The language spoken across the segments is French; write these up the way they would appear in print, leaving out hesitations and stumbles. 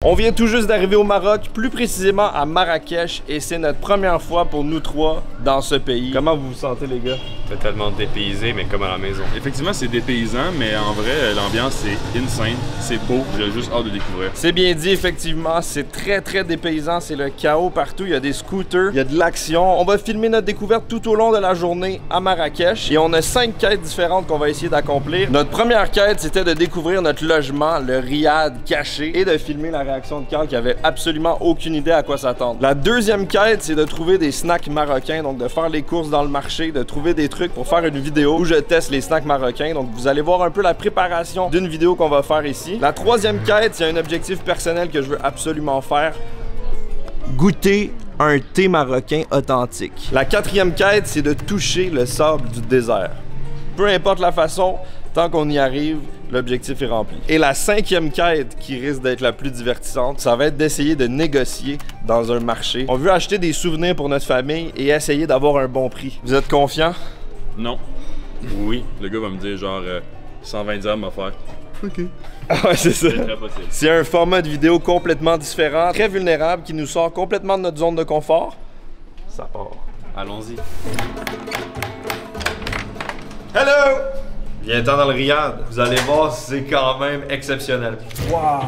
On vient tout juste d'arriver au Maroc, plus précisément à Marrakech, et c'est notre première fois pour nous trois dans ce pays. Comment vous vous sentez, les gars? Totalement dépaysé, mais comme à la maison. Effectivement, c'est dépaysant, mais en vrai, l'ambiance est insane. C'est beau, j'ai juste hâte de découvrir. C'est bien dit, effectivement, c'est très dépaysant, c'est le chaos partout, il y a des scooters, il y a de l'action. On va filmer notre découverte tout au long de la journée à Marrakech, et on a 5 quêtes différentes qu'on va essayer d'accomplir. Notre première quête, c'était de découvrir notre logement, le riad caché, et de filmer la réaction de Carl qui avait absolument aucune idée à quoi s'attendre. La deuxième quête, c'est de trouver des snacks marocains, donc de faire les courses dans le marché, de trouver des trucs pour faire une vidéo où je teste les snacks marocains. Donc vous allez voir un peu la préparation d'une vidéo qu'on va faire ici. La troisième quête, c'est un objectif personnel que je veux absolument faire. Goûter un thé marocain authentique. La quatrième quête, c'est de toucher le sable du désert. Peu importe la façon, tant qu'on y arrive, l'objectif est rempli. Et la cinquième quête, qui risque d'être la plus divertissante, ça va être d'essayer de négocier dans un marché. On veut acheter des souvenirs pour notre famille et essayer d'avoir un bon prix. Vous êtes confiants? Non. Oui. Le gars va me dire genre 120 dirhams à faire. OK. Ah ouais, c'est ça. C'est très possible. C'est un format de vidéo complètement différent, très vulnérable, qui nous sort complètement de notre zone de confort. Ça part. Allons-y. Hello! Viens-t'en dans le riad. Vous allez voir, c'est quand même exceptionnel. Wow!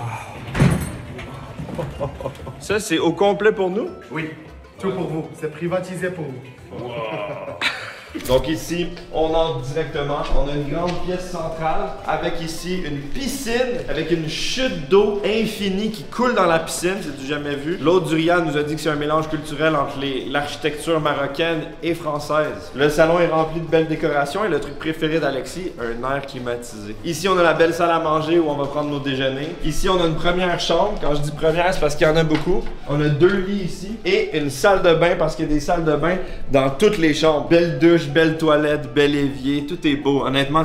Ça, c'est au complet pour nous? Oui, tout pour vous. C'est privatisé pour vous. Wow. Donc ici, on entre directement. On a une grande pièce centrale avec ici une piscine avec une chute d'eau infinie qui coule dans la piscine. C'est du jamais vu. L'autre du riad nous a dit que c'est un mélange culturel entre l'architecture marocaine et française. Le salon est rempli de belles décorations et le truc préféré d'Alexis, un air climatisé. Ici, on a la belle salle à manger où on va prendre nos déjeuners. Ici, on a une première chambre. Quand je dis première, c'est parce qu'il y en a beaucoup. On a 2 lits ici et une salle de bain parce qu'il y a des salles de bain dans toutes les chambres. Belle douche, belle toilette, bel évier, tout est beau. Honnêtement,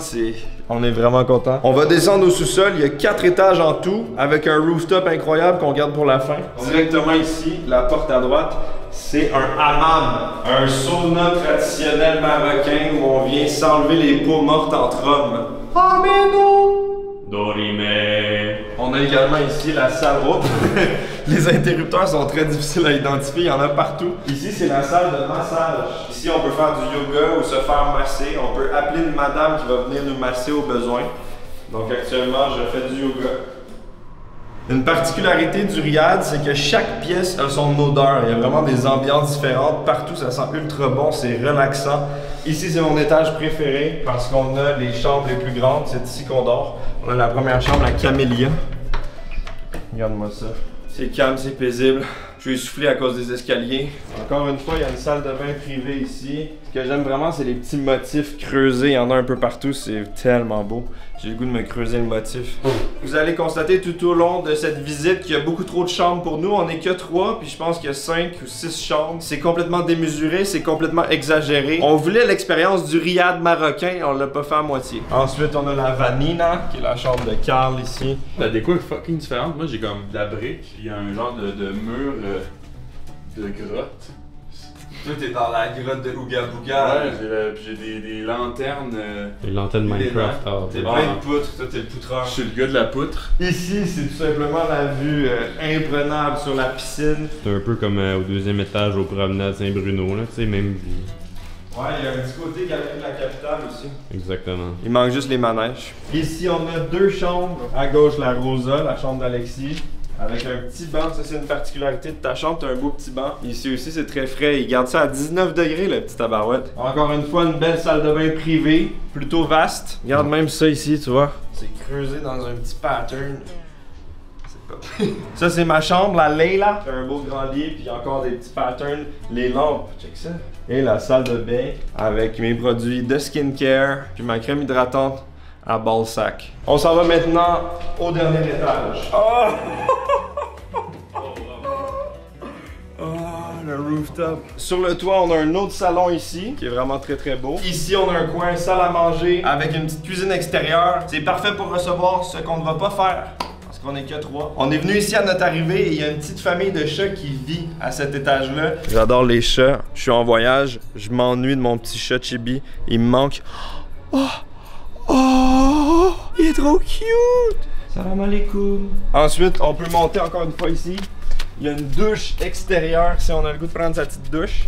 on est vraiment content. On va descendre au sous-sol, il y a 4 étages en tout, avec un rooftop incroyable qu'on garde pour la fin. Directement ici, la porte à droite, c'est un hammam, un sauna traditionnel marocain où on vient s'enlever les peaux mortes entre hommes. Ameno! Dorime! On a également ici la salle haute. Les interrupteurs sont très difficiles à identifier, il y en a partout. Ici, c'est la salle de massage. Ici, on peut faire du yoga ou se faire masser. On peut appeler une madame qui va venir nous masser au besoin. Donc actuellement, je fais du yoga. Une particularité du riad, c'est que chaque pièce a son odeur. Il y a vraiment des ambiances différentes. Partout, ça sent ultra bon, c'est relaxant. Ici, c'est mon étage préféré parce qu'on a les chambres les plus grandes. C'est ici qu'on dort. On a la première chambre, la camélia. Regarde-moi ça. C'est calme, c'est paisible. Je suis essoufflé à cause des escaliers. Encore une fois, il y a une salle de bain privée ici. Ce que j'aime vraiment, c'est les petits motifs creusés. Il y en a un peu partout, c'est tellement beau. J'ai le goût de me creuser le motif. Vous allez constater tout au long de cette visite qu'il y a beaucoup trop de chambres pour nous. On n'est que 3, puis je pense qu'il y a 5 ou 6 chambres. C'est complètement démesuré, c'est complètement exagéré. On voulait l'expérience du riad marocain, on l'a pas fait à moitié. Ensuite, on a la vanina, qui est la chambre de Carl ici. La déco est fucking différente. Moi, j'ai comme de la brique, il y a un genre de mur de grotte. Toi, t'es dans la grotte de Ouga Bouga. Ouais, j'ai des lanternes. Des lanternes Minecraft. T'es plein de poutres, toi t'es le poutreur. Je suis le gars de la poutre. Ici, c'est tout simplement la vue imprenable sur la piscine. C'est un peu comme au 2e étage au promenade Saint-Bruno, là, tu sais, même. Ouais, il y a un petit côté galerie de la capitale aussi. Exactement. Il manque juste les manèges. Ici, on a 2 chambres. À gauche, la Rosa, la chambre d'Alexis. Avec un petit banc, ça c'est une particularité de ta chambre, t'as un beau petit banc. Ici aussi c'est très frais, il garde ça à 19 degrés le petit tabarouette. Encore une fois, une belle salle de bain privée, plutôt vaste. Regarde même ça ici, tu vois. C'est creusé dans un petit pattern. C'est pas... Ça c'est ma chambre, la Leila. T'as un beau grand lit, puis il y a encore des petits patterns. Les lampes, check ça. Et la salle de bain avec mes produits de skincare, puis ma crème hydratante à Balsac. On s'en va maintenant au dernier étage. Oh! Le rooftop. Sur le toit, on a un autre salon ici, qui est vraiment très beau. Ici, on a un coin salle à manger avec une petite cuisine extérieure. C'est parfait pour recevoir ce qu'on ne va pas faire, parce qu'on est que 3. On est venu ici à notre arrivée et il y a une petite famille de chats qui vit à cet étage-là. J'adore les chats. Je suis en voyage. Je m'ennuie de mon petit chat Chibi. Il me manque. Oh! Oh! Il est trop cute! Salam alaikum. Ensuite, on peut monter encore une fois ici. Il y a une douche extérieure si on a le goût de prendre sa petite douche.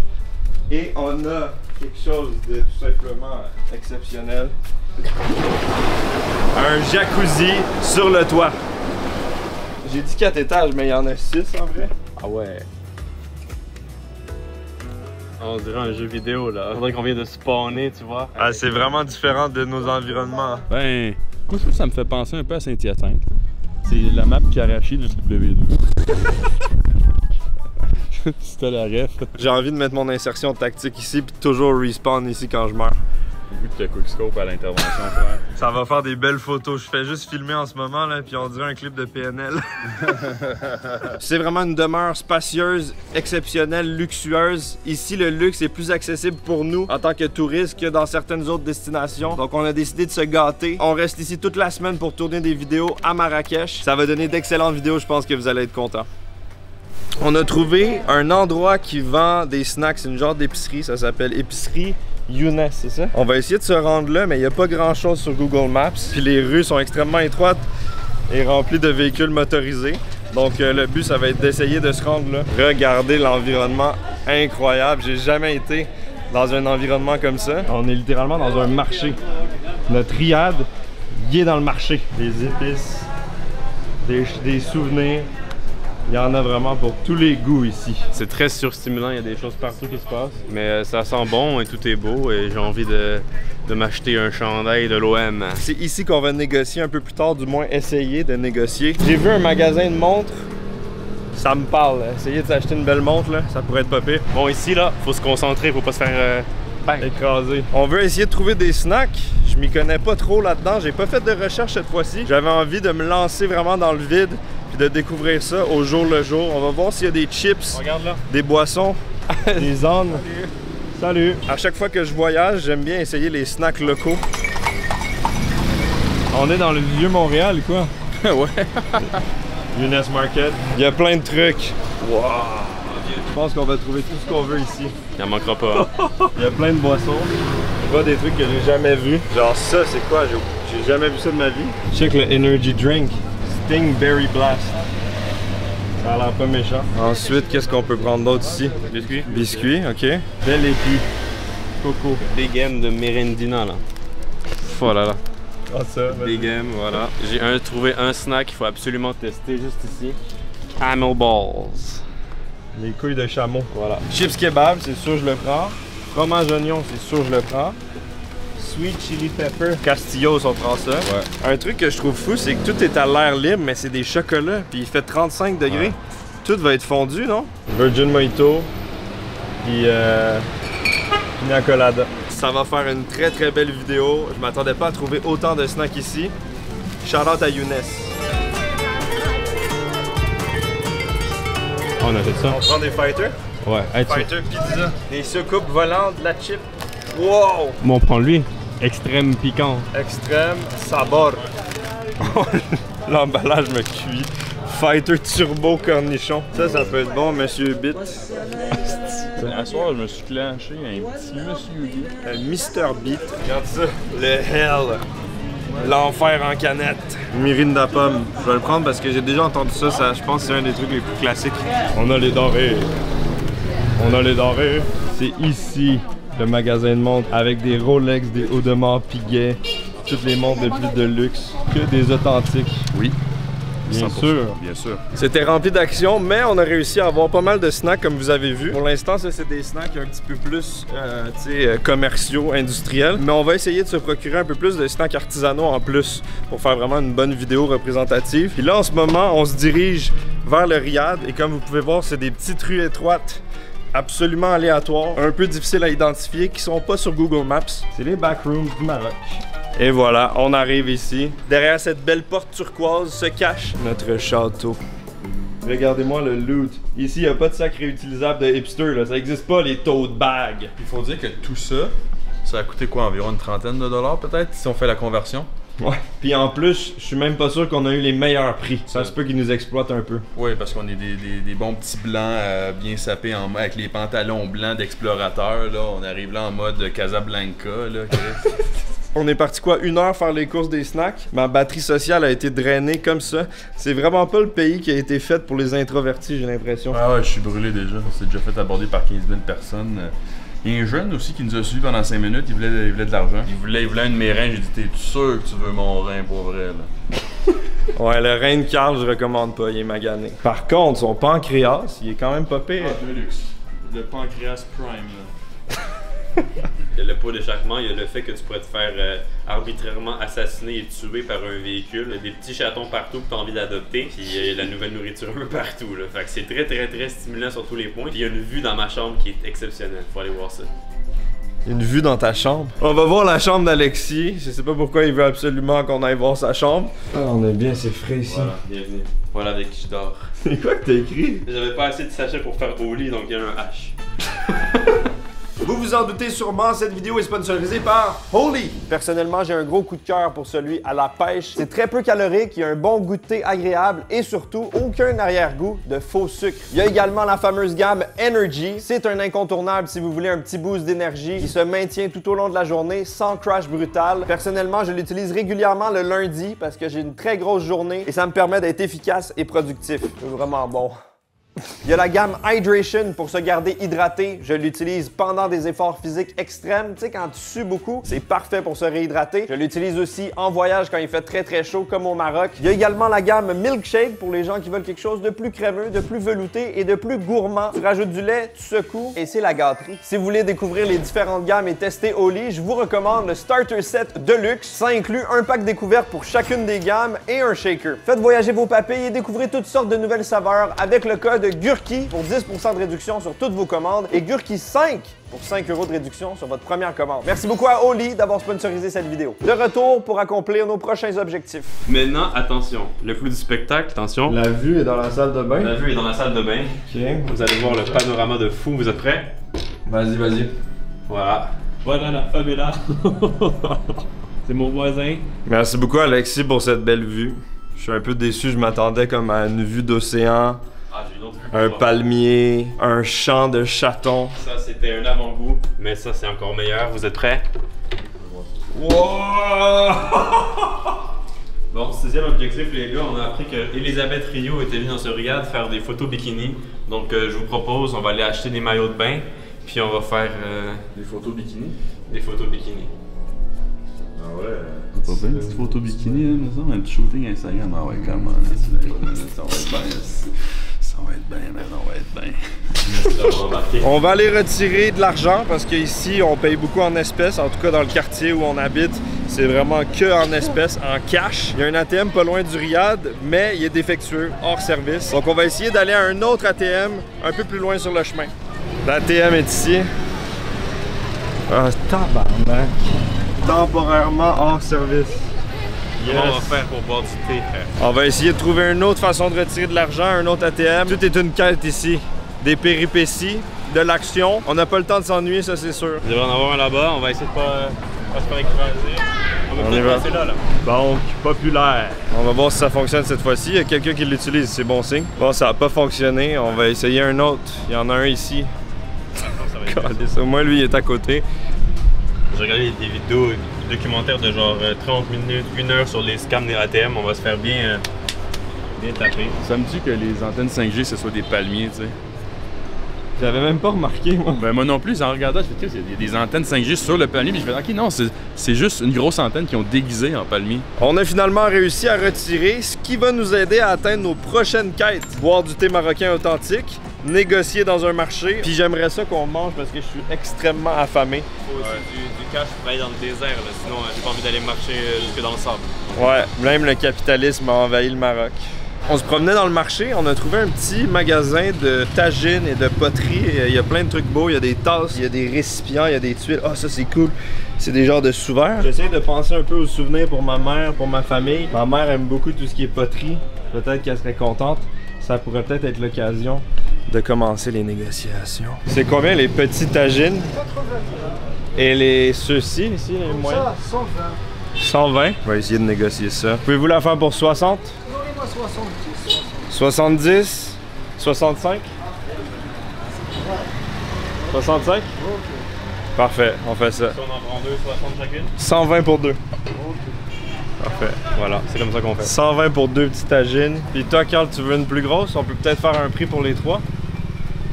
Et on a quelque chose de tout simplement exceptionnel. Un jacuzzi sur le toit. J'ai dit 4 étages, mais il y en a 6 en vrai. Ah ouais. On dirait un jeu vidéo là. On dirait qu'on vient de spawner, tu vois. Ah, c'est vraiment différent de nos environnements. Ben, moi ça me fait penser un peu à Saint-Hyacinthe. C'est la map Karachi du W2. C'était la ref. J'ai envie de mettre mon insertion tactique ici puis toujours respawn ici quand je meurs. Vu que t'as quickscope à l'intervention, frère. Ça va faire des belles photos. Je fais juste filmer en ce moment là, puis on dirait un clip de PNL. C'est vraiment une demeure spacieuse, exceptionnelle, luxueuse. Ici, le luxe est plus accessible pour nous en tant que touristes que dans certaines autres destinations. Donc, on a décidé de se gâter. On reste ici toute la semaine pour tourner des vidéos à Marrakech. Ça va donner d'excellentes vidéos. Je pense que vous allez être contents. On a trouvé un endroit qui vend des snacks. C'est une genre d'épicerie. Ça s'appelle Épicerie Younes, c'est ça? On va essayer de se rendre là, mais il n'y a pas grand chose sur Google Maps. Puis les rues sont extrêmement étroites et remplies de véhicules motorisés. Donc le but, ça va être d'essayer de se rendre là. Regardez l'environnement incroyable. J'ai jamais été dans un environnement comme ça. On est littéralement dans un marché. Notre riad, il est dans le marché. Des épices, des souvenirs. Il y en a vraiment pour tous les goûts ici. C'est très surstimulant, il y a des choses partout qui se passent. Mais ça sent bon et tout est beau et j'ai envie de m'acheter un chandail de l'OM. C'est ici qu'on va négocier un peu plus tard, du moins essayer de négocier. J'ai vu un magasin de montres, ça me parle. Essayer de s'acheter une belle montre, là, ça pourrait être pas pire. Bon, ici, là, faut se concentrer, faut pas se faire écraser. On veut essayer de trouver des snacks. Je m'y connais pas trop là-dedans. J'ai pas fait de recherche cette fois-ci. J'avais envie de me lancer vraiment dans le vide puis de découvrir ça au jour le jour. On va voir s'il y a des chips, regarde là, des boissons, des ânes. Salut! À chaque fois que je voyage, j'aime bien essayer les snacks locaux. On est dans le vieux Montréal, quoi. Ouais. Younes Market. Il y a plein de trucs. Wow! Je pense qu'on va trouver tout ce qu'on veut ici. il en manquera pas. Il y a plein de boissons. Je vois des trucs que j'ai jamais vus. Genre ça, c'est quoi? J'ai jamais vu ça de ma vie. Check le energy drink. Sting Berry Blast. Ça a l'air pas méchant. Ensuite, qu'est-ce qu'on peut prendre d'autre ici? Biscuit. Biscuit, ok. Bel épi. Coco. Big M de Merendina là. Voilà là. Ah ça, Big M, voilà. J'ai trouvé un snack qu'il faut absolument tester juste ici. Camel Balls. Les couilles de chameau. Voilà. Chips kebab, c'est sûr je le prends. Fromage oignon, c'est sûr je le prends. Sweet chili pepper. Castillos, on prend ça. Ouais. Un truc que je trouve fou, c'est que tout est à l'air libre, mais c'est des chocolats. Puis il fait 35 degrés. Ouais. Tout va être fondu, non? Virgin Mojito. Puis Pina Colada. Ça va faire une très très belle vidéo. Je m'attendais pas à trouver autant de snacks ici. Shout out à Younes. On a fait ça. On prend des fighters. Ouais, Fighter pizza. Des soucoupes volantes, de la chip. Wow! Bon, on prend lui. Extrême piquant. Extrême sabor. L'emballage me cuit. Fighter turbo cornichon. Ça peut être bon, monsieur Bit. Un soir, je me suis clenché un petit monsieur Bit. Un Mr. Beat. Regarde ça. Le Hell. L'enfer en canette. Mirinda pomme. Je vais le prendre parce que j'ai déjà entendu ça. Je pense que c'est un des trucs les plus classiques. On a les denrées. On a les denrées. C'est ici le magasin de montres avec des Rolex, des Audemars Piguet, toutes les montres de plus de luxe que des authentiques. Oui. Bien 100%, sûr. Bien sûr. C'était rempli d'action, mais on a réussi à avoir pas mal de snacks comme vous avez vu. Pour l'instant, ça c'est des snacks un petit peu plus commerciaux, industriels. Mais on va essayer de se procurer un peu plus de snacks artisanaux en plus pour faire vraiment une bonne vidéo représentative. Puis là, en ce moment, on se dirige vers le riad et comme vous pouvez voir, c'est des petites rues étroites absolument aléatoires, un peu difficiles à identifier, qui sont pas sur Google Maps. C'est les backrooms du Maroc. Et voilà, on arrive ici. Derrière cette belle porte turquoise se cache notre château. Regardez-moi le loot. Ici, il n'y a pas de sac réutilisable de hipster, là. Ça n'existe pas, les tote bags. Il faut dire que tout ça, ça a coûté quoi? Environ une trentaine de dollars peut-être, si on fait la conversion? Ouais. Puis en plus, je suis même pas sûr qu'on a eu les meilleurs prix. Ça se peut qu'ils nous exploitent un peu. Oui, parce qu'on est des bons petits blancs bien sapés avec les pantalons blancs d'explorateurs. Là, on arrive là en mode Casablanca. Là, On est parti quoi, 1 heure faire les courses des snacks. Ma batterie sociale a été drainée comme ça. C'est vraiment pas le pays qui a été fait pour les introvertis, j'ai l'impression. Ah ouais, je suis brûlé déjà. On s'est déjà fait aborder par 15 000 personnes. Il y a un jeune aussi qui nous a suivis pendant 5 minutes, il voulait de l'argent. Il voulait un de mes reins, j'ai dit t'es sûr que tu veux mon rein pour vrai là? Ouais, le rein de Carl, je recommande pas, il est magané. Par contre, son pancréas, il est quand même pas pire. Ah, Deluxe. Le pancréas prime là. Il y a le pot d'échappement, il y a le fait que tu pourrais te faire arbitrairement assassiner et tuer par un véhicule, des petits chatons partout que tu as envie d'adopter, puis il y a la nouvelle nourriture un peu partout. Là. Fait que c'est très stimulant sur tous les points. Puis il y a une vue dans ma chambre qui est exceptionnelle, faut aller voir ça. Une vue dans ta chambre. On va voir la chambre d'Alexis. Je sais pas pourquoi il veut absolument qu'on aille voir sa chambre. Ah, on est bien, c'est frais ici. Voilà, bienvenue. Voilà avec qui je dors. C'est quoi que t'as écrit? J'avais pas assez de sachets pour faire au lit, donc il y a un H. Vous vous en doutez sûrement, cette vidéo est sponsorisée par Holy. Personnellement, j'ai un gros coup de cœur pour celui à la pêche. C'est très peu calorique, il y a un bon goût de thé agréable et surtout aucun arrière-goût de faux sucre. Il y a également la fameuse gamme Energy. C'est un incontournable si vous voulez un petit boost d'énergie qui se maintient tout au long de la journée sans crash brutal. Personnellement, je l'utilise régulièrement le lundi parce que j'ai une très grosse journée et ça me permet d'être efficace et productif. C'est vraiment bon. Il y a la gamme Hydration pour se garder hydraté. Je l'utilise pendant des efforts physiques extrêmes. Tu sais, quand tu sues beaucoup, c'est parfait pour se réhydrater. Je l'utilise aussi en voyage quand il fait très chaud, comme au Maroc. Il y a également la gamme Milkshake pour les gens qui veulent quelque chose de plus crémeux, de plus velouté et de plus gourmand. Tu rajoutes du lait, tu secoues et c'est la gâterie. Si vous voulez découvrir les différentes gammes et tester Holy, je vous recommande le Starter Set Deluxe. Ça inclut un pack découverte pour chacune des gammes et un shaker. Faites voyager vos papilles et découvrez toutes sortes de nouvelles saveurs avec le code GURKI pour 10% de réduction sur toutes vos commandes et GURKI 5 pour 5 € de réduction sur votre première commande. Merci beaucoup à Holy d'avoir sponsorisé cette vidéo. De retour pour accomplir nos prochains objectifs. Maintenant, attention, le clou du spectacle, attention. La vue est dans la salle de bain. La vue est dans la salle de bain. Ok. Vous allez voir le panorama de fou, vous êtes prêts? Vas-y. Voilà. Voilà, la femme est là. C'est mon voisin. Merci beaucoup Alexis pour cette belle vue. Je suis un peu déçu, je m'attendais comme à une vue d'océan. Ah, j'ai une autre vue. Un palmier, un champ de chatons. Ça, c'était un avant-goût, mais ça, c'est encore meilleur. Vous êtes prêts? Wow! Bon, 6e objectif, les gars, on a appris que Elisabeth Rio était venue dans ce riad faire des photos bikini. Donc, je vous propose, on va aller acheter des maillots de bain, puis on va faire Des photos bikini. des photos bikini. Ah ouais. Pas bien, une petite photo bikini, hein, mais ça, un petit shooting Instagram. Ah ouais, comment, ça va être bien. Ça va être bien, man, on va être bien. Merci d'avoir embarqué. On va aller retirer de l'argent parce qu'ici, on paye beaucoup en espèces. En tout cas, dans le quartier où on habite, c'est vraiment que en espèces, en cash. Il y a un ATM pas loin du riad, mais il est défectueux, hors service. Donc, on va essayer d'aller à un autre ATM un peu plus loin sur le chemin. L'ATM est ici. Ah, tabarnak. Temporairement hors service. Comment on va faire pour boire du thé, frère? On va essayer de trouver une autre façon de retirer de l'argent, un autre ATM. Tout est une quête ici. Des péripéties, de l'action. On n'a pas le temps de s'ennuyer, ça c'est sûr. Il devrait en avoir un là-bas, on va essayer de pas se faire écraser. On va peut-être passer là. Banque populaire. On va voir si ça fonctionne cette fois-ci. Il y a quelqu'un qui l'utilise, c'est bon signe. Bon, ça n'a pas fonctionné. On va essayer un autre. Il y en a un ici. Au moins, lui, il est à côté. J'ai regardé des vidéos, des documentaires de genre 30 minutes, 1 heure sur les scams des ATM. On va se faire bien taper. Ça me dit que les antennes 5G, ce soit des palmiers, tu sais. J'avais même pas remarqué, moi. Ben moi non plus, en regardant, je fais il y a des antennes 5G sur le palmier, puis je fais ok, non, c'est juste une grosse antenne qu'ils ont déguisée en palmier. On a finalement réussi à retirer, ce qui va nous aider à atteindre nos prochaines quêtes. Boire du thé marocain authentique, négocier dans un marché, puis j'aimerais ça qu'on mange parce que je suis extrêmement affamé. Il faut aussi du cash pour aller dans le désert, là, sinon j'ai pas envie d'aller marcher jusque dans le sable. Ouais, même le capitalisme a envahi le Maroc. On se promenait dans le marché, on a trouvé un petit magasin de tagines et de poterie. Il y a plein de trucs beaux, il y a des tasses, il y a des récipients, il y a des tuiles. Ah, ça c'est cool. C'est des genres de sous-verres. J'essaie de penser un peu aux souvenirs pour ma mère, pour ma famille. Ma mère aime beaucoup tout ce qui est poterie. Peut-être qu'elle serait contente. Ça pourrait peut-être être l'occasion de commencer les négociations. C'est combien les petits tagines? 80. Et les ceux-ci, ici, les moyens? Ça, 120. 120? On va essayer de négocier ça. Pouvez-vous la faire pour 60? Donnez-moi 70. 70? 65? 65? Parfait, on fait ça. Si on en prend 2, 60 chacune? 120 pour deux. Parfait, voilà, c'est comme ça qu'on fait. 120 pour deux petites tagines. Puis toi, Carl, tu veux une plus grosse? On peut peut-être faire un prix pour les trois.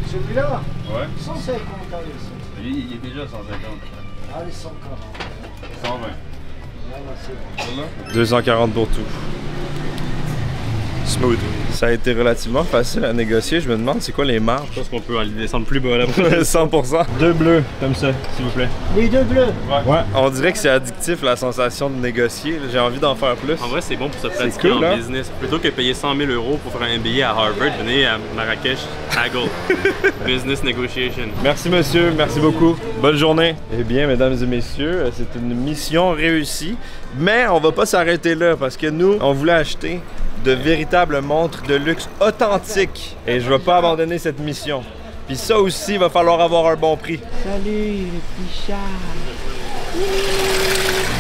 Celui-là, Ouais. 150, allez, ça. Il est déjà 150. Allez, 140. 120. Voilà, c'est bon. 240 pour tout. Smooth. Ça a été relativement facile à négocier. Je me demande c'est quoi les marges. Je pense qu'on peut aller descendre plus bas là. 100%. Deux bleus, comme ça, s'il vous plaît. Les deux bleus. Ouais. On dirait que c'est addictif la sensation de négocier. J'ai envie d'en faire plus. En vrai, c'est bon pour se pratiquer cool, en hein? business. Plutôt que payer 100 000 € pour faire un billet à Harvard, venez à Marrakech, haggle. Business negotiation. Merci monsieur, merci beaucoup. Bonne journée. Eh bien, mesdames et messieurs, c'est une mission réussie. Mais on va pas s'arrêter là parce que nous, on voulait acheter de véritables montres de luxe authentiques. Et je vais pas abandonner cette mission. Puis ça aussi, il va falloir avoir un bon prix. Salut, les petits chats.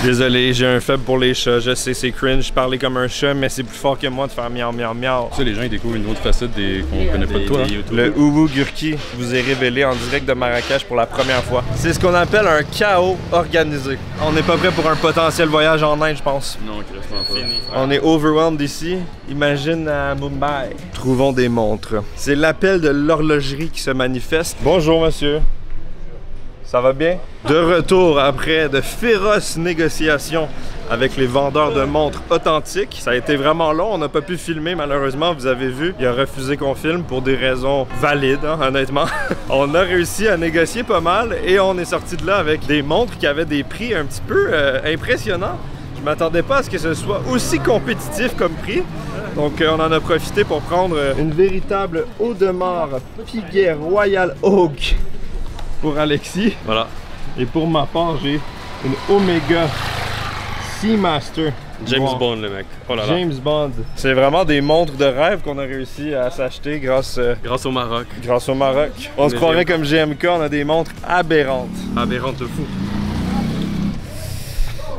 Désolé, j'ai un faible pour les chats. Je sais, c'est cringe, parler comme un chat, mais c'est plus fort que moi de faire miau miau miau. Tu sais, les gens ils découvrent une autre facette qu'on connaît pas de toi. Hein? Le Uwu Gurki vous est révélé en direct de Marrakech pour la première fois. C'est ce qu'on appelle un chaos organisé. On n'est pas prêt pour un potentiel voyage en Inde, je pense. Non, Christophe pas. Fini. On est overwhelmed ici. Imagine à Mumbai. Trouvons des montres. C'est l'appel de l'horlogerie qui se manifeste. Bonjour, monsieur. Ça va bien? De retour après de féroces négociations avec les vendeurs de montres authentiques. Ça a été vraiment long, on n'a pas pu filmer malheureusement, vous avez vu. Il a refusé qu'on filme pour des raisons valides, hein, honnêtement. On a réussi à négocier pas mal et on est sorti de là avec des montres qui avaient des prix un petit peu impressionnants. Je m'attendais pas à ce que ce soit aussi compétitif comme prix. Donc on en a profité pour prendre une véritable Audemars Piguet Royal Oak pour Alexis. Voilà. Et pour ma part, j'ai une Omega Seamaster. James Wow. Bond, le mec. Oh là là. James Bond. C'est vraiment des montres de rêve qu'on a réussi à s'acheter grâce Grâce au Maroc. au Maroc. On se Mais croirait comme GMK, on a des montres aberrantes. Aberrante de fou.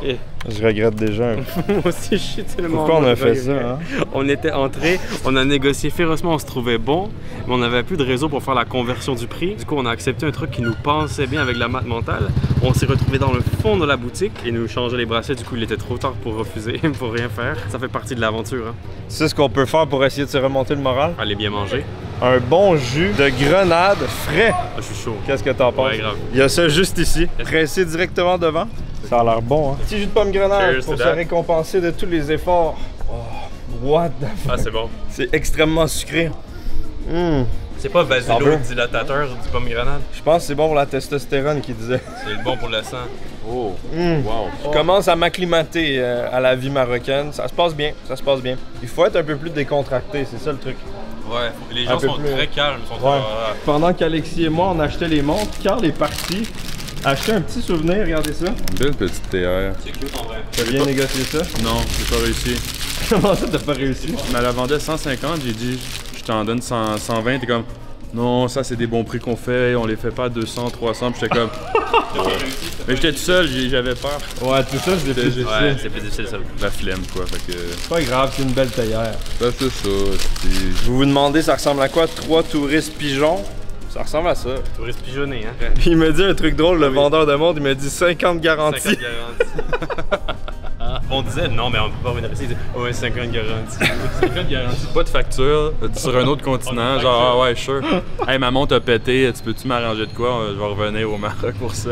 Et Je regrette déjà un peu. moi aussi, je suis tellement. Pourquoi on a mort de fait regret. ça, hein? On était entrés, on a négocié férocement, on se trouvait bon, mais on n'avait plus de réseau pour faire la conversion du prix. Du coup, on a accepté un truc qui nous pensait bien avec la maths mentale. On s'est retrouvé dans le fond de la boutique et nous changeait les bracelets. Du coup, il était trop tard pour refuser, pour rien faire. Ça fait partie de l'aventure. Hein. C'est ce qu'on peut faire pour essayer de se remonter le moral. Allez bien manger. Un bon jus de grenade frais. Ah, je suis chaud. Qu'est-ce que t'en penses? Ouais, grave. Il y a ça juste ici, pressé directement devant. Ça a l'air bon, hein? Petit jus de pomme grenade Cheers pour to se that. récompenser de tous les efforts. Oh, what the fuck? Ah, c'est bon. C'est extrêmement sucré. C'est pas Ça veut. vasodilatateur du pomme grenade. Je pense que c'est bon pour la testostérone qu'il disait. C'est le bon pour le sang. Oh, Mm. wow. Je commence à m'acclimater à la vie marocaine. Ça se passe bien, ça se passe bien. Il faut être un peu plus décontracté, c'est ça le truc. Ouais, les Un gens peu sont plus. très calmes. Sont Ouais. très- Pendant qu'Alexis et moi, on achetait les montres, Carl est parti acheter un petit souvenir, regardez ça. Une belle petite TR. C'est cute en vrai. T'as bien négocié ça? Non, j'ai pas réussi. Comment ça t'as pas réussi? Je me la vendais 150, j'ai dit je t'en donne 120, t'es comme non, ça c'est des bons prix qu'on fait, on les fait pas à 200, 300, puis j'étais comme. Mais j'étais tout seul, j'avais peur. Ouais, tout ça, c'est plus difficile. Ouais, c'est plus difficile ça. La flemme quoi, fait que. C'est pas grave, c'est une belle théière. Ben, c'est ça, c'est. Vous vous demandez ça ressemble à quoi? 3 touristes pigeons? Ça ressemble à ça. Touriste pigeonné, hein. Puis il m'a dit un truc drôle, le vendeur de montres, il m'a dit 50 garanties. 50 garanties. On disait non, mais on peut pas revenir ici. Il dit, ouais, 50 garanties. 50 garanties. Pas de facture sur un autre continent, Pas de genre ah facture. ouais, sure. Hey, ma montre a pété, tu peux-tu m'arranger de quoi? Je vais revenir au Maroc pour ça.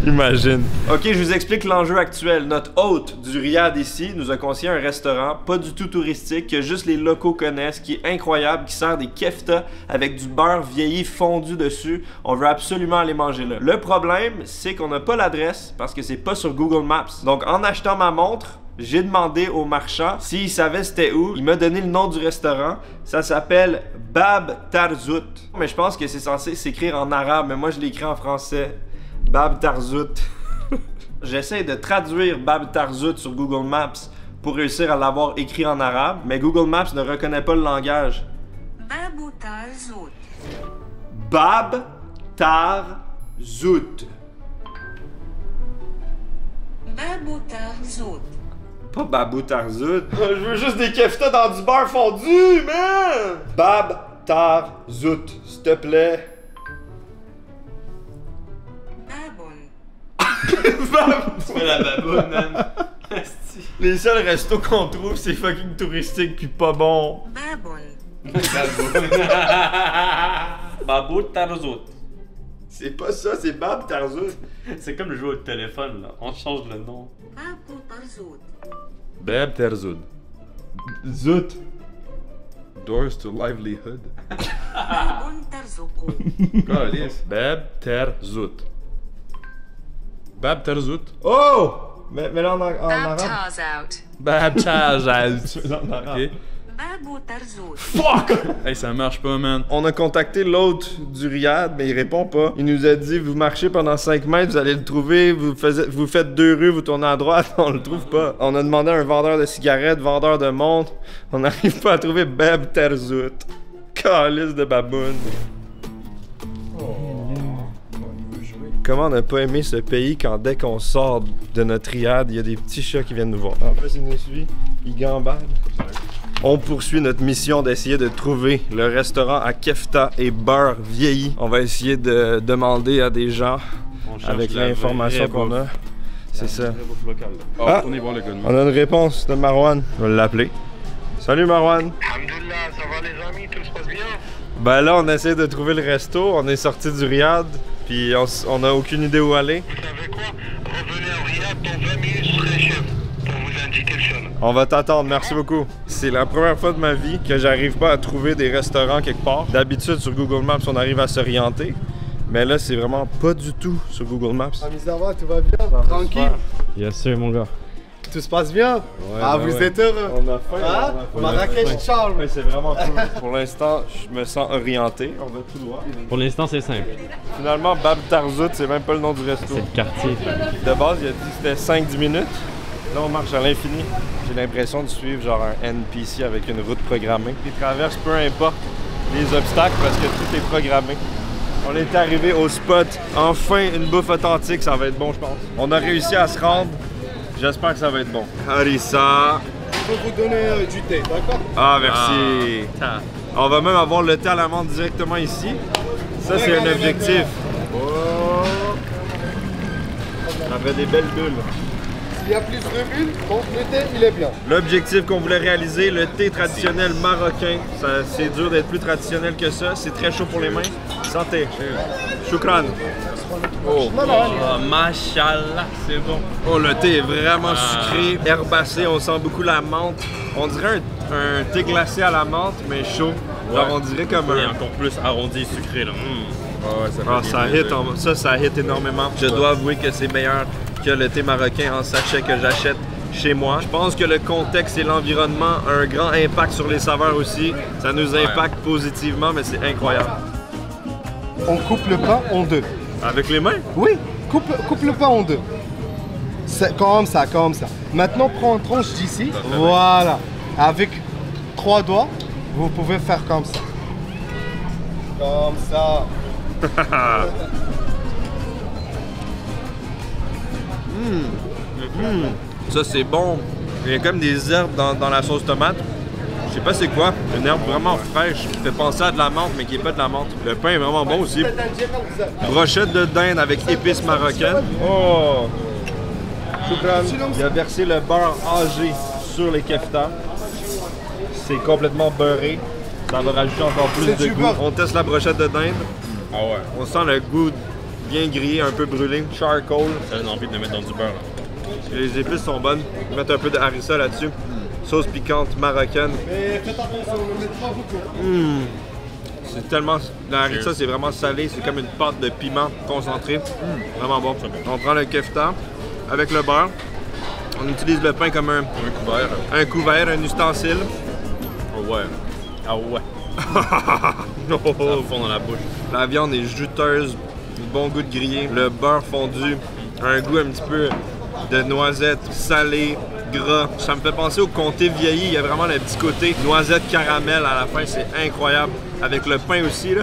Imagine. Ok, je vous explique l'enjeu actuel. Notre hôte du Riad ici nous a conseillé un restaurant pas du tout touristique que juste les locaux connaissent, qui est incroyable, qui sert des keftas avec du beurre vieilli fondu dessus. On veut absolument aller manger là. Le problème, c'est qu'on n'a pas l'adresse parce que c'est pas sur Google Maps. Donc en achetant ma montre, j'ai demandé au marchand s'il savait c'était où. Il m'a donné le nom du restaurant. Ça s'appelle Bab Tarzout. Mais je pense que c'est censé s'écrire en arabe, mais moi je l'écris en français. Bab Tarzout. J'essaie de traduire Bab Tarzout sur Google Maps pour réussir à l'avoir écrit en arabe, mais Google Maps ne reconnaît pas le langage. Babu Tarzout. Bab Tarzout. Babu Tarzout. Pas Babou Tarzout. Je veux juste des keftas dans du beurre fondu, man! Bab Tarzout, s'il te plaît. Babun Tu fais la baboune, man. Les seuls restos qu'on trouve, c'est fucking touristique pis pas bon. Baboon. Babou Tarzout. C'est pas ça, c'est Bab Tarzout. C'est comme le jeu au téléphone, là. On change le nom. Babu Tarzout. Bab Terzoud. Zout. Doors to livelihood. Babun Tarzoko. Bab Terzout. Bab Terzout. Oh! Mais là en arabe. Baptaz out. Bab Terzout. En arabe. Ok. Babu Tarzout. Fuck! Hey, ça marche pas, man. On a contacté l'autre du Riad, mais il répond pas. Il nous a dit, vous marchez pendant 5 mètres, vous allez le trouver, vous faites 2 rues, vous tournez à droite, on le trouve pas. On a demandé à un vendeur de cigarettes, vendeur de montres, on n'arrive pas à trouver Bab Terzout. Calice de baboune. Comment on n'a pas aimé ce pays quand dès qu'on sort de notre riad, il y a des petits chats qui viennent nous voir. En plus, il nous suit, il gambade. On poursuit notre mission d'essayer de trouver le restaurant à kefta et beurre vieilli. On va essayer de demander à des gens avec l'information qu'on a. C'est ça. Ah! Retournez voir le gars de On a une réponse de Marwan. Je vais l'appeler. Salut Marwan. Alhamdoulilah, ça va les amis, tout se passe bien? Ben là, on essaie de trouver le resto. On est sorti du Riad, puis on a aucune idée où aller. Vous savez quoi? Revenez au Riyad, dans 20 minutes, je serai chef pour vous indiquer le chemin. On va t'attendre, merci beaucoup. C'est la première fois de ma vie que j'arrive pas à trouver des restaurants quelque part. D'habitude, sur Google Maps, on arrive à s'orienter. Mais là, c'est vraiment pas du tout sur Google Maps. Ami, ça va, tout va bien? Tranquille? Yes, sir, mon gars. Tout se passe bien? Vous êtes heureux? On a faim. Hein? Marrakech Charles! Ouais, c'est vraiment cool. Pour l'instant, je me sens orienté. On va tout droit. Pour l'instant, c'est simple. Finalement, Bab Tarzout, c'est même pas le nom du resto. C'est le quartier. De base, il a dit que c'était 5-10 minutes. Là, on marche à l'infini. J'ai l'impression de suivre genre un NPC avec une route programmée. Il traverse peu importe les obstacles parce que tout est programmé. On est arrivé au spot. Enfin, une bouffe authentique, ça va être bon, je pense. On a réussi à se rendre. J'espère que ça va être bon. Harissa. Je peux vous donner du thé, d'accord? Ah, merci. On va même avoir le thé à la menthe directement ici. Ça, c'est un objectif. Oh. Ça fait des belles bulles. S'il y a plus de bulles, donc le thé, il est bien. L'objectif qu'on voulait réaliser, le thé traditionnel marocain. C'est dur d'être plus traditionnel que ça. C'est très chaud pour les mains. Santé. Shukran. Oh. Mashallah, c'est bon. Oh, le thé est vraiment sucré, herbacé. On sent beaucoup la menthe. On dirait un thé glacé à la menthe, mais chaud. Genre, on dirait comme Et un... encore plus arrondi et sucré, là. Ça hit énormément. Je dois avouer que c'est meilleur que le thé marocain en sachet que j'achète chez moi. Je pense que le contexte et l'environnement ont un grand impact sur les saveurs aussi. Ça nous impacte positivement, mais c'est incroyable. On coupe le pain en deux. Avec les mains? Oui, coupe le pain en deux. C'est comme ça, comme ça. Maintenant, prends une tranche d'ici. Voilà. Avec 3 doigts, vous pouvez faire comme ça. Comme ça. Ça, c'est bon. Il y a comme des herbes dans la sauce tomate. Je sais pas c'est quoi. Une herbe vraiment fraîche qui fait penser à de la menthe, mais qui est pas de la menthe. Le pain est vraiment bon aussi. Brochette de dinde avec épices marocaines. Oh! Shukran. Il a versé le beurre âgé sur les kefta. C'est complètement beurré. Ça va rajouter encore plus de goût. On teste la brochette de dinde. Ah ouais. On sent le goût bien grillé, un peu brûlé. Charcoal. Ça donne envie de le mettre dans du beurre, là. Les épices sont bonnes. Mettre un peu de harissa là-dessus. Sauce piquante marocaine. Mais faites attention, on ne met pas beaucoup. C'est tellement... La harissa, c'est vraiment salé. C'est comme une pâte de piment concentré. Vraiment bon. On prend le kefta avec le beurre. On utilise le pain comme un couvert. Un couvert, un ustensile. Oh ouais. Ah ouais. Oh. Ça fond dans la bouche. La viande est juteuse. Bon goût de grillé. Le beurre fondu. Un goût un petit peu de noisette salée. Gras. Ça me fait penser au comté vieilli. Il y a vraiment le petit côté noisette caramel à la fin. C'est incroyable. Avec le pain aussi, là.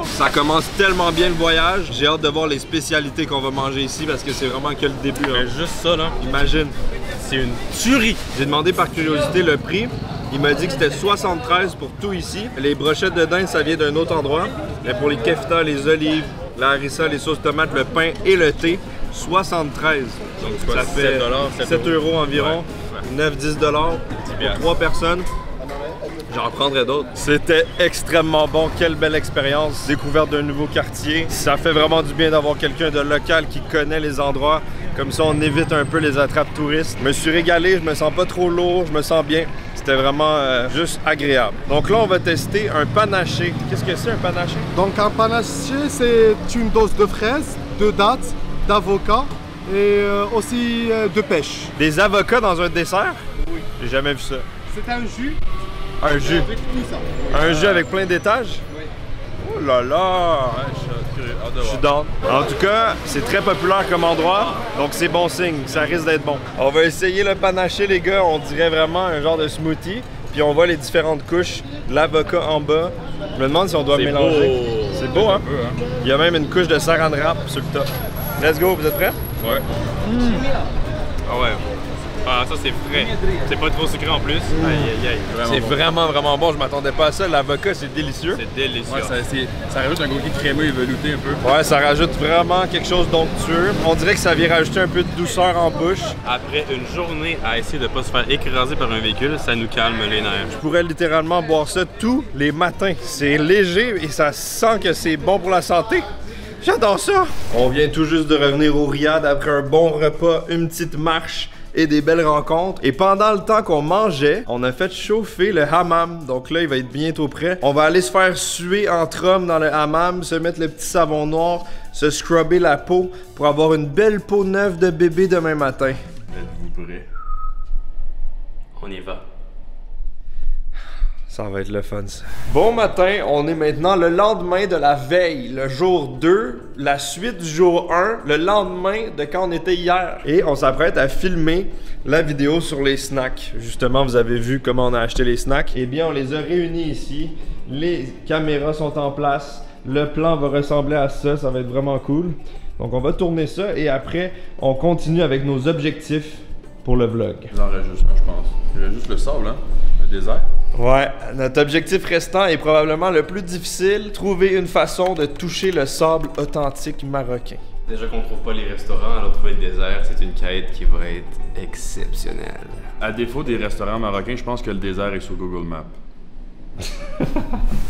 Ça commence tellement bien le voyage. J'ai hâte de voir les spécialités qu'on va manger ici parce que c'est vraiment que le début. Mais juste ça, là. Imagine. C'est une tuerie. J'ai demandé par curiosité le prix. Il m'a dit que c'était 73 pour tout ici. Les brochettes de dinde, ça vient d'un autre endroit. Mais pour les kefta, les olives, la harissa, les sauces tomates, le pain et le thé, 73. Donc c'est quoi, Ça fait 7 euros environ. Ouais. 9-10 $. Pour 3 personnes. J'en prendrais d'autres. C'était extrêmement bon. Quelle belle expérience. Découverte d'un nouveau quartier. Ça fait vraiment du bien d'avoir quelqu'un de local qui connaît les endroits. Comme ça, on évite un peu les attrapes touristes. Je me suis régalé. Je me sens pas trop lourd. Je me sens bien. C'était vraiment juste agréable. Donc là, on va tester un panaché. Qu'est-ce que c'est un panaché? Donc un panaché, c'est une dose de fraises, de dattes, d'avocat et aussi de pêche. Des avocats dans un dessert? Oui. J'ai jamais vu ça. C'est un jus. Un jus. Avec tout ça. Un jus avec plein d'étages? Oui. Oh là là! Je suis down. En tout cas, c'est très populaire comme endroit, donc c'est bon signe, ça risque d'être bon. On va essayer le panaché, les gars. On dirait vraiment un genre de smoothie. Puis on voit les différentes couches, de l'avocat en bas. Je me demande si on doit mélanger. C'est beau, hein? Il y a même une couche de saran wrap sur le top. Let's go, vous êtes prêts? Ouais. Ah ouais. Ah, ça c'est frais. C'est pas trop sucré en plus. Aïe aïe aïe. C'est vraiment, vraiment bon. Je m'attendais pas à ça. L'avocat, c'est délicieux. C'est délicieux. Ouais, ça rajoute un côté crémeux et velouté un peu. Ouais, ça rajoute vraiment quelque chose d'onctueux. On dirait que ça vient rajouter un peu de douceur en bouche. Après une journée à essayer de pas se faire écraser par un véhicule, ça nous calme les nerfs. Je pourrais littéralement boire ça tous les matins. C'est léger et ça sent que c'est bon pour la santé. J'adore ça! On vient tout juste de revenir au Riyad après un bon repas, une petite marche et des belles rencontres. Et pendant le temps qu'on mangeait, on a fait chauffer le hammam. Donc là, il va être bientôt prêt. On va aller se faire suer entre hommes dans le hammam, se mettre le petit savon noir, se scrubber la peau pour avoir une belle peau neuve de bébé demain matin. Êtes-vous prêts? On y va. Ça va être le fun, ça. Bon matin, on est maintenant le lendemain de la veille, le jour 2, la suite du jour 1, le lendemain de quand on était hier. Et on s'apprête à filmer la vidéo sur les snacks. Justement, vous avez vu comment on a acheté les snacks. Eh bien, on les a réunis ici. Les caméras sont en place. Le plan va ressembler à ça, ça va être vraiment cool. Donc on va tourner ça et après, on continue avec nos objectifs pour le vlog. Il en reste juste un, je pense. Il reste juste le sable, hein? Le désert. Ouais, notre objectif restant est probablement le plus difficile, trouver une façon de toucher le sable authentique marocain. Déjà qu'on trouve pas les restaurants, alors trouver le désert, c'est une quête qui va être exceptionnelle. À défaut des restaurants marocains, je pense que le désert est sur Google Maps.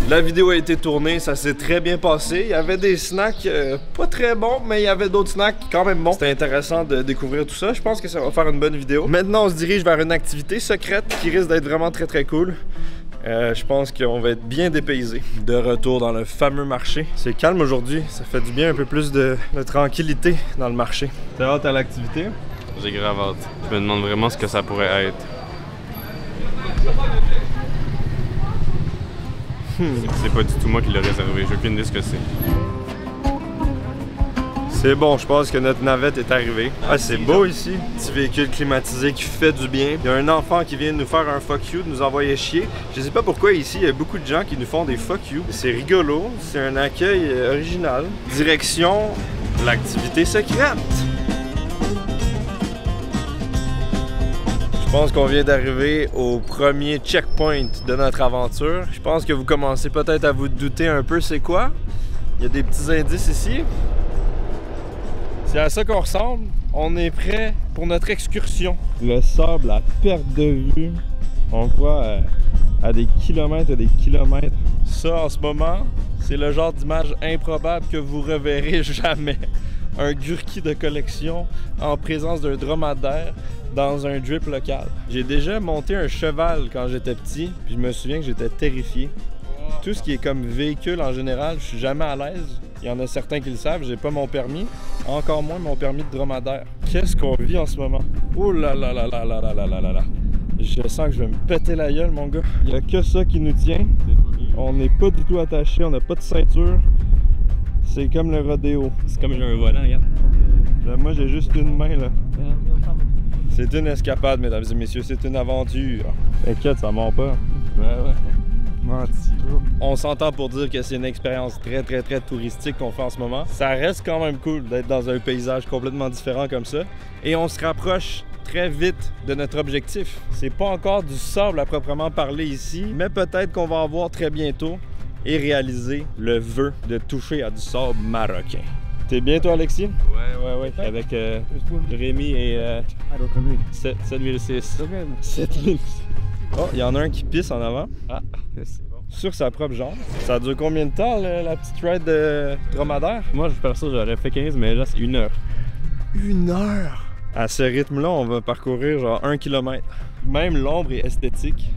La vidéo a été tournée, ça s'est très bien passé. Il y avait des snacks pas très bons, mais il y avait d'autres snacks quand même bons. C'était intéressant de découvrir tout ça. Je pense que ça va faire une bonne vidéo. Maintenant, on se dirige vers une activité secrète qui risque d'être vraiment très très cool. Je pense qu'on va être bien dépaysé. De retour dans le fameux marché. C'est calme aujourd'hui, ça fait du bien, un peu plus de tranquillité dans le marché. T'as hâte à l'activité? J'ai grave hâte. Je me demande vraiment ce que ça pourrait être. C'est pas du tout moi qui l'ai réservé, j'ai aucune idée ce que c'est. C'est bon, je pense que notre navette est arrivée. Ah, c'est beau ici. Petit véhicule climatisé qui fait du bien. Il y a un enfant qui vient nous faire un fuck you, de nous envoyer chier. Je sais pas pourquoi ici, il y a beaucoup de gens qui nous font des fuck you. C'est rigolo, c'est un accueil original. Direction l'activité secrète. Je pense qu'on vient d'arriver au premier checkpoint de notre aventure. Je pense que vous commencez peut-être à vous douter un peu c'est quoi. Il y a des petits indices ici. C'est à ça qu'on ressemble. On est prêt pour notre excursion. Le sable à perte de vue. On voit à des kilomètres et des kilomètres. Ça, en ce moment, c'est le genre d'image improbable que vous reverrez jamais. Un gurki de collection en présence d'un dromadaire dans un drip local. J'ai déjà monté un cheval quand j'étais petit, puis je me souviens que j'étais terrifié. Tout ce qui est comme véhicule en général, je suis jamais à l'aise. Il y en a certains qui le savent, j'ai pas mon permis, encore moins mon permis de dromadaire. Qu'est-ce qu'on vit en ce moment? Oh là là là là là là là là là là. Je sens que je vais me péter la gueule, mon gars. Il y a que ça qui nous tient. On n'est pas du tout attaché, on n'a pas de ceinture. C'est comme le rodéo. C'est comme j'ai un volant, regarde. Là, moi, j'ai juste une main, là. C'est une escapade, mesdames et messieurs, c'est une aventure. T'inquiète, ça ment pas. Ouais. Menti. On s'entend pour dire que c'est une expérience très touristique qu'on fait en ce moment. Ça reste quand même cool d'être dans un paysage complètement différent comme ça. Et on se rapproche très vite de notre objectif. C'est pas encore du sable à proprement parler ici, mais peut-être qu'on va en voir très bientôt et réaliser le vœu de toucher à du sable marocain. T'es bien toi Alexis? Ouais. Avec Rémi et 7006. 7006. Oh, il y en a un qui pisse en avant. Ah, c'est bon. Sur sa propre jambe. Ça dure combien de temps la petite ride de dromadaire? Moi, je perso, j'aurais fait 15, mais là, c'est 1 heure. 1 heure? À ce rythme-là, on va parcourir genre 1 km. Même l'ombre est esthétique.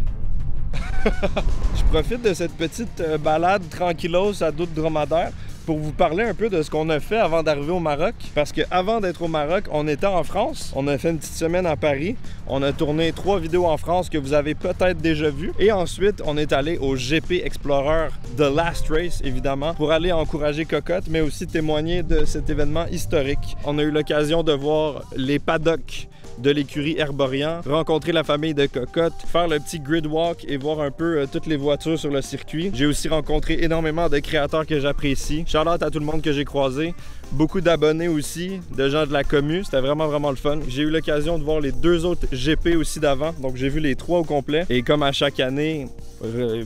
Je profite de cette petite balade tranquillos à dos de dromadaire pour vous parler un peu de ce qu'on a fait avant d'arriver au Maroc. Parce qu'avant d'être au Maroc, on était en France. On a fait une petite semaine à Paris. On a tourné 3 vidéos en France que vous avez peut-être déjà vues. Et ensuite, on est allé au GP Explorer The Last Race, évidemment, pour aller encourager Cocotte, mais aussi témoigner de cet événement historique. On a eu l'occasion de voir les paddocks de l'écurie Herborian, rencontrer la famille de Cocotte, faire le petit grid walk et voir un peu toutes les voitures sur le circuit. J'ai aussi rencontré énormément de créateurs que j'apprécie. Shout-out à tout le monde que j'ai croisé. Beaucoup d'abonnés aussi, de gens de la commu. C'était vraiment le fun. J'ai eu l'occasion de voir les 2 autres GP aussi d'avant. Donc j'ai vu les 3 au complet. Et comme à chaque année,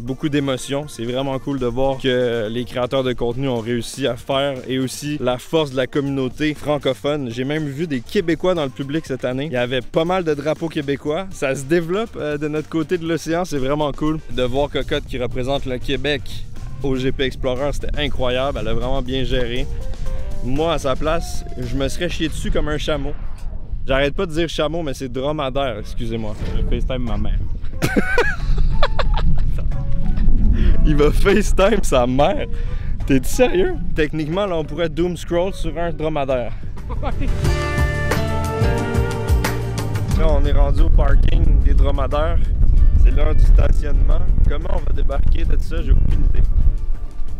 beaucoup d'émotions. C'est vraiment cool de voir que les créateurs de contenu ont réussi à faire et aussi la force de la communauté francophone. J'ai même vu des Québécois dans le public cette année. Il y avait pas mal de drapeaux québécois. Ça se développe de notre côté de l'océan. C'est vraiment cool de voir Cocotte qui représente le Québec au GP Explorer. C'était incroyable. Elle a vraiment bien géré. Moi, à sa place, je me serais chié dessus comme un chameau. J'arrête pas de dire chameau, mais c'est dromadaire, excusez-moi. Je FaceTime ma mère. Il va FaceTime sa mère. T'es-tu sérieux? Techniquement, là, on pourrait doom scroll sur un dromadaire. Là, on est rendu au parking des dromadaires. C'est l'heure du stationnement. Comment on va débarquer de ça? J'ai aucune idée.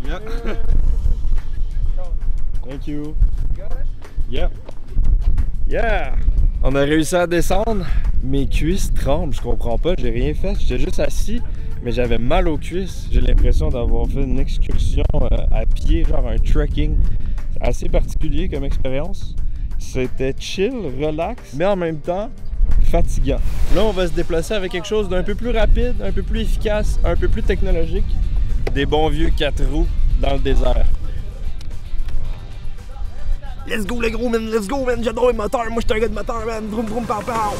Yeah. Thank you. Yep. Yeah! On a réussi à descendre. Mes cuisses tremblent, je comprends pas, j'ai rien fait. J'étais juste assis, mais j'avais mal aux cuisses. J'ai l'impression d'avoir fait une excursion à pied, genre un trekking. C'est assez particulier comme expérience. C'était chill, relax, mais en même temps fatigant. Là, on va se déplacer avec quelque chose d'un peu plus rapide, un peu plus efficace, un peu plus technologique. Des bons vieux 4 roues dans le désert. Let's go les gros man, let's go man, j'adore les moteurs, moi j'étais un gars de moteur man, vroom vroom pow pow.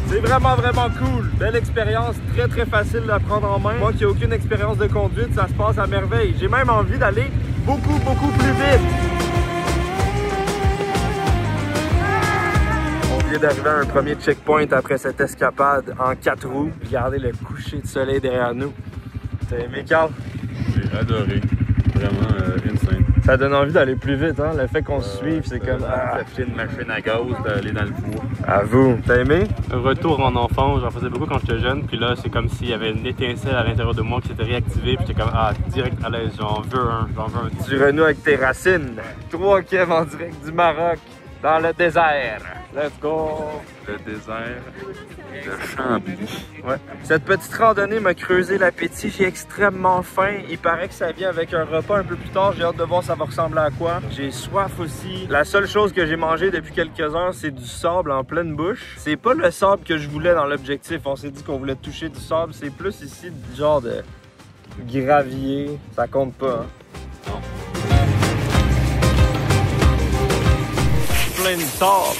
C'est vraiment cool, belle expérience, très facile à prendre en main. Moi qui n'ai aucune expérience de conduite, ça se passe à merveille. J'ai même envie d'aller beaucoup plus vite. On vient d'arriver à un premier checkpoint après cette escapade en 4 roues. Regardez le coucher de soleil derrière nous. T'as aimé, Carl? J'ai adoré, vraiment insane. Ça donne envie d'aller plus vite, hein? Le fait qu'on se suive, c'est comme... Ça fait une machine à gaz d'aller dans le four. À vous. T'as aimé? Retour en enfance, j'en faisais beaucoup quand j'étais jeune, puis là, c'est comme s'il y avait une étincelle à l'intérieur de moi qui s'était réactivée, puis j'étais comme, ah, direct à l'aise, j'en veux un. Tu renoues avec tes racines. 3 Kev en direct du Maroc, dans le désert. Let's go! Le désert de Chambly. Ouais. Cette petite randonnée m'a creusé l'appétit, j'ai extrêmement faim. Il paraît que ça vient avec un repas un peu plus tard, j'ai hâte de voir ça va ressembler à quoi. J'ai soif aussi. La seule chose que j'ai mangé depuis quelques heures, c'est du sable en pleine bouche. C'est pas le sable que je voulais dans l'objectif, on s'est dit qu'on voulait toucher du sable, c'est plus ici du genre de gravier, ça compte pas. Hein? Non. Plein de sable.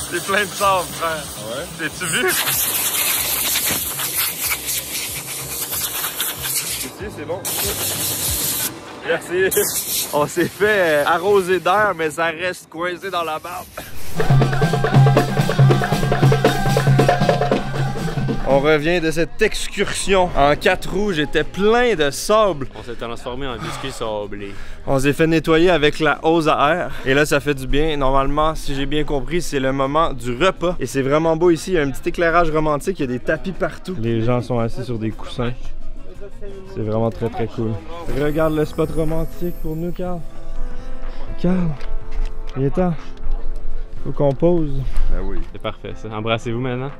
C'est plein de sable, frère. Ouais. T'as-tu vu? Ici, c'est bon. Merci. On s'est fait arroser d'air, mais ça reste coincé dans la barbe. On revient de cette excursion en 4 roues, j'étais plein de sable. On s'est transformé en biscuit sablé. On s'est fait nettoyer avec la hose à air et là ça fait du bien. Normalement, si j'ai bien compris, c'est le moment du repas. Et c'est vraiment beau ici, il y a un petit éclairage romantique, il y a des tapis partout. Les gens sont assis sur des coussins. C'est vraiment très cool. Regarde le spot romantique pour nous, Carl. Carl, il est temps. Faut qu'on pose. Ben oui. C'est parfait ça. Embrassez-vous maintenant.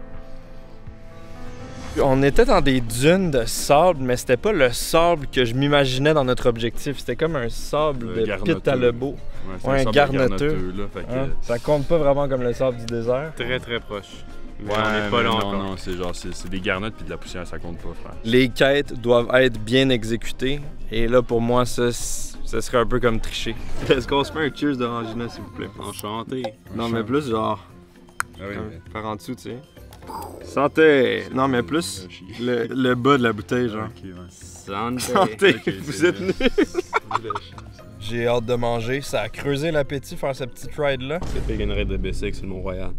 On était dans des dunes de sable, mais c'était pas le sable que je m'imaginais dans notre objectif. C'était comme un sable de pit à lebeau. Ouais, un garnoteux. Là, fait que... Ça compte pas vraiment comme le sable du désert. Très proche. Mais on n'est pas là non, encore. non, c'est genre, c'est des garnottes puis de la poussière, ça compte pas, frère. Les quêtes doivent être bien exécutées. Et là, pour moi, ça serait un peu comme tricher. Est-ce qu'on se fait un cheers de Rangina, s'il vous plaît? Enchanté. Non, mais plus genre, Ah oui, par en dessous, tu sais. Santé! Non, mais plus le bas de la bouteille, genre. Ok, ouais. Santé. Santé! Ok, Vous c'est êtes nuls! J'ai hâte de manger. Ça a creusé l'appétit faire cette petite ride-là. C'est pire qu'une raid de Bessic sur le Mont-Royal.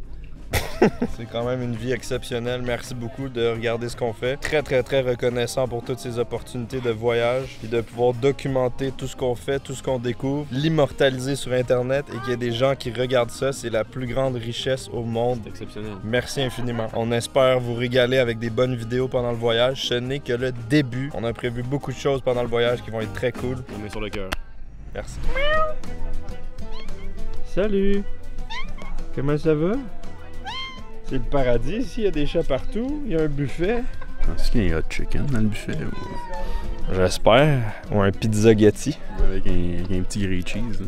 C'est quand même une vie exceptionnelle. Merci beaucoup de regarder ce qu'on fait. Très, très, très reconnaissant pour toutes ces opportunités de voyage et de pouvoir documenter tout ce qu'on fait, tout ce qu'on découvre, l'immortaliser sur Internet et qu'il y ait des gens qui regardent ça. C'est la plus grande richesse au monde. C'est exceptionnel. Merci infiniment. On espère vous régaler avec des bonnes vidéos pendant le voyage. Ce n'est que le début. On a prévu beaucoup de choses pendant le voyage qui vont être très cool. On met sur le cœur. Merci. Salut! Comment ça va? C'est le paradis ici, il y a des chats partout, il y a un buffet. Est-ce qu'il y a un hot chicken dans le buffet ou... J'espère. Ou un pizzaghetti. Avec un petit grilled cheese.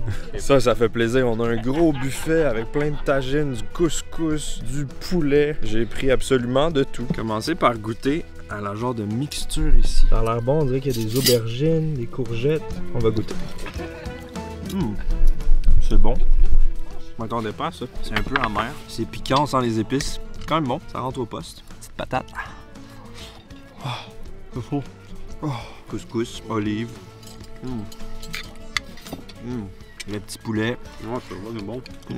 Là. Ça fait plaisir. On a un gros buffet avec plein de tagines, du couscous, du poulet. J'ai pris absolument de tout. Commencer par goûter à la genre de mixture ici. Ça a l'air bon, on dirait qu'il y a des aubergines, des courgettes. On va goûter. C'est bon. Je m'attendais pas à ça. C'est un peu amer. C'est piquant sans les épices. Quand même bon. Ça rentre au poste. Petite patate. C'est chaud. Couscous, olive. Le petit poulet. Ouais, c'est bon. C'est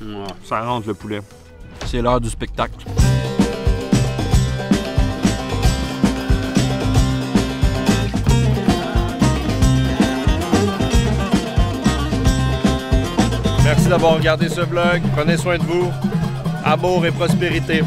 bon. Ça rentre le poulet. C'est l'heure du spectacle. Merci d'avoir regardé ce vlog. Prenez soin de vous. Amour et prospérité.